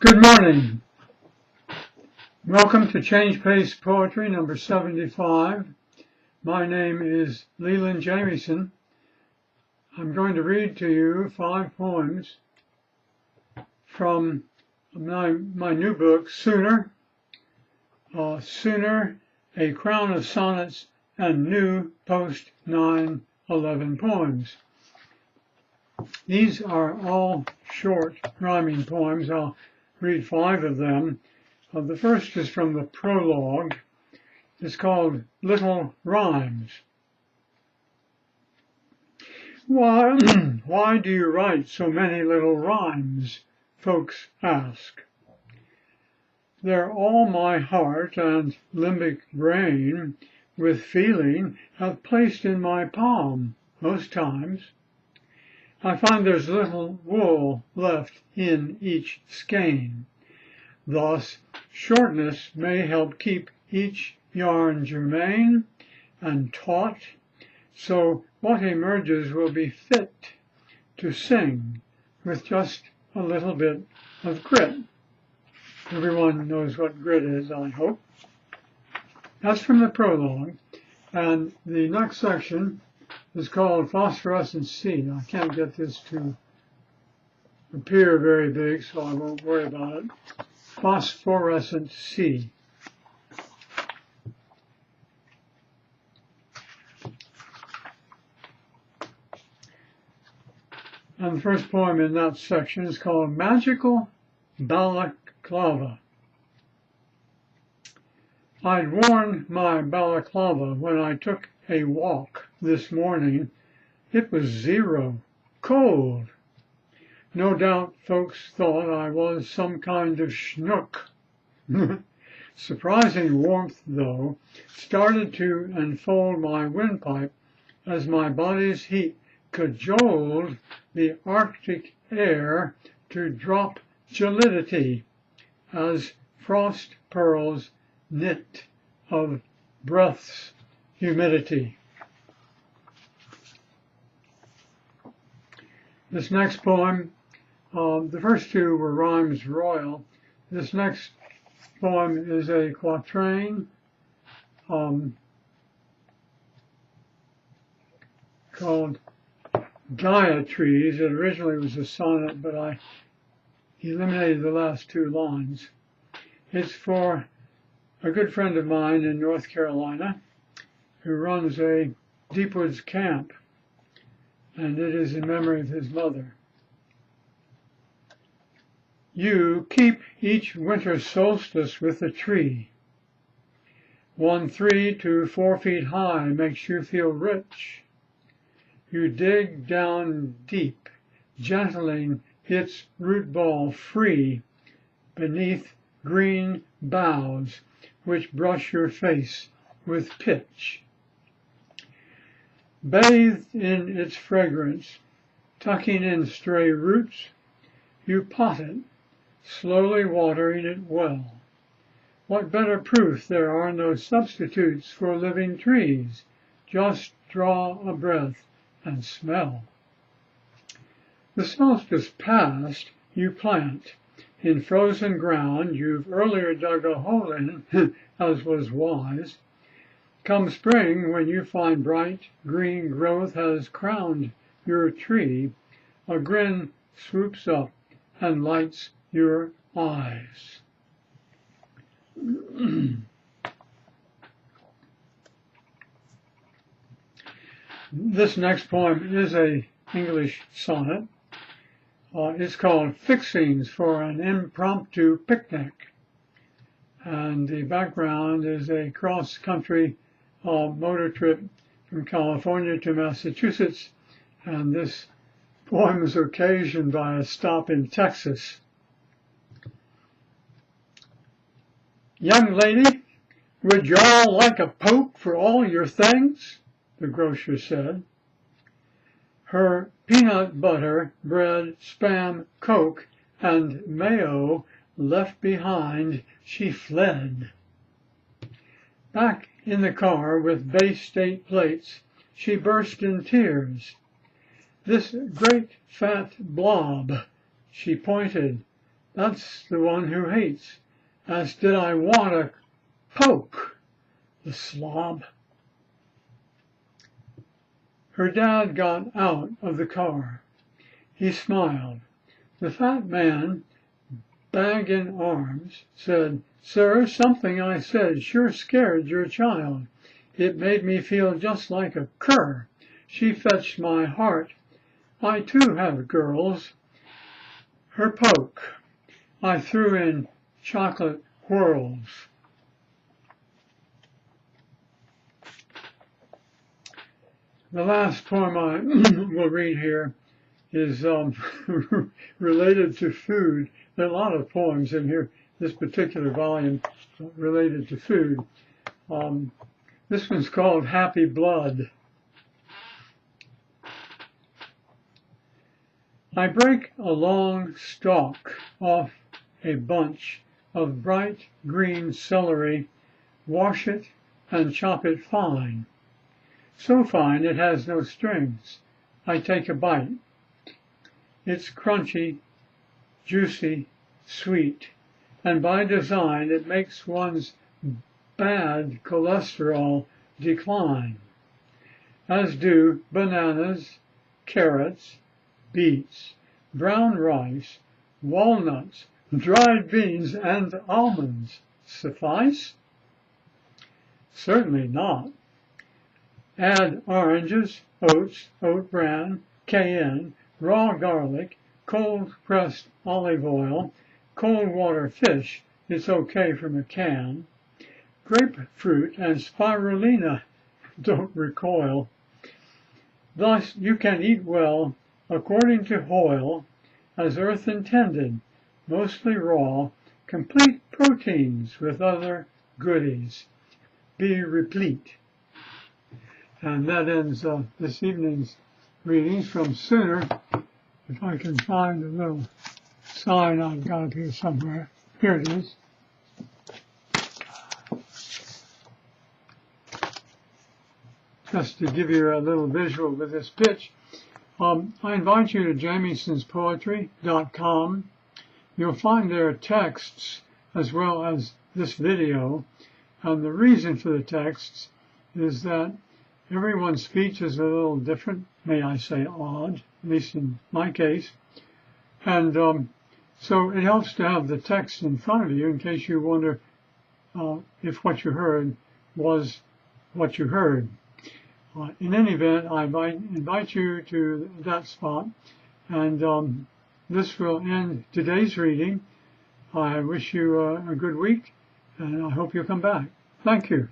Good morning. Welcome to Change Pace Poetry number 75. My name is Leland Jamieson. I'm going to read to you 5 poems from my new book, Sooner, A Crown of Sonnets and New Post 9/11 Poems. These are all short rhyming poems. I'll read 5 of them. The first is from the prologue. It's called Little Rhymes. Why do you write so many little rhymes? Folks ask. They're all my heart and limbic brain with feeling have placed in my palm most times. I find there's little wool left in each skein. Thus, shortness may help keep each yarn germane and taut, so what emerges will be fit to sing with just a little bit of grit. Everyone knows what grit is, I hope. That's from the prologue, and the next section is called Phosphorescent Sea. I can't get this to appear very big, so I won't worry about it. Phosphorescent Sea. And the first poem in that section is called Magical Balaclava. I'd worn my balaclava when I took a walk this morning. It was 0, cold. No doubt folks thought I was some kind of schnook. Surprising warmth, though, started to enfold my windpipe as my body's heat cajoled the Arctic air to drop gelidity as frost pearls knit of breath's humidity. This next poem, the first 2 were rhymes royal. This next poem is a quatrain called Diatries. It originally was a sonnet, but I eliminated the last 2 lines. It's for a good friend of mine in North Carolina who runs a Deepwoods camp, and it is in memory of his mother. You keep each winter solstice with a tree. 1 3 to 4 feet high makes you feel rich. You dig down deep, gentling its root ball free beneath green boughs which brush your face with pitch. Bathed in its fragrance, tucking in stray roots, you pot it, slowly watering it well. What better proof there are no substitutes for living trees? Just draw a breath and smell. The solstice past, you plant. In frozen ground you've earlier dug a hole in, as was wise. Come spring, when you find bright green growth has crowned your tree, a grin swoops up and lights your eyes. This next poem is an English sonnet. It's called Fixings for an Impromptu Picnic. And the background is a cross-country motor trip from California to Massachusetts. And this poem is occasioned by a stop in Texas. Young lady, would y'all like a poke for all your things? The grocer said. Her peanut butter, bread, Spam, Coke, and mayo left behind, she fled. Back in the car with Bay State plates, she burst in tears. This great fat blob, she pointed, That's the one who hates. As did I want a poke, the slob. Her dad got out of the car. He smiled. The fat man, bag in arms, said, "Sir, something I said sure scared your child. It made me feel just like a cur. She fetched my heart. I too have girls." Her poke. I threw in chocolate whirls. The last poem I will read here is related to food. There are a lot of poems in here, this particular volume, related to food. This one's called Happy Blood. I break a long stalk off a bunch of bright green celery, wash it and chop it fine. So fine it has no strings. I take a bite. It's crunchy, juicy, sweet, and by design it makes one's bad cholesterol decline, as do bananas, carrots, beets, brown rice, walnuts, dried beans, and almonds. Suffice? Certainly not. Add oranges, oats, oat bran, cayenne, raw garlic, cold pressed olive oil, cold water fish, it's okay from a can, grapefruit and spirulina, don't recoil. Thus you can eat well, according to Hoyle, as earth intended, mostly raw, complete proteins with other goodies. Be replete. And that ends this evening's readings from Sooner. If I can find a little sign I've got here somewhere. Here it is. Just to give you a little visual with this pitch, I invite you to jamiesonspoetry.com. You'll find there texts as well as this video. And the reason for the texts is that everyone's speech is a little different, may I say odd, at least in my case. And so it helps to have the text in front of you in case you wonder if what you heard was what you heard. In any event, I invite you to that spot. And this will end today's reading. I wish you a good week, and I hope you'll come back. Thank you.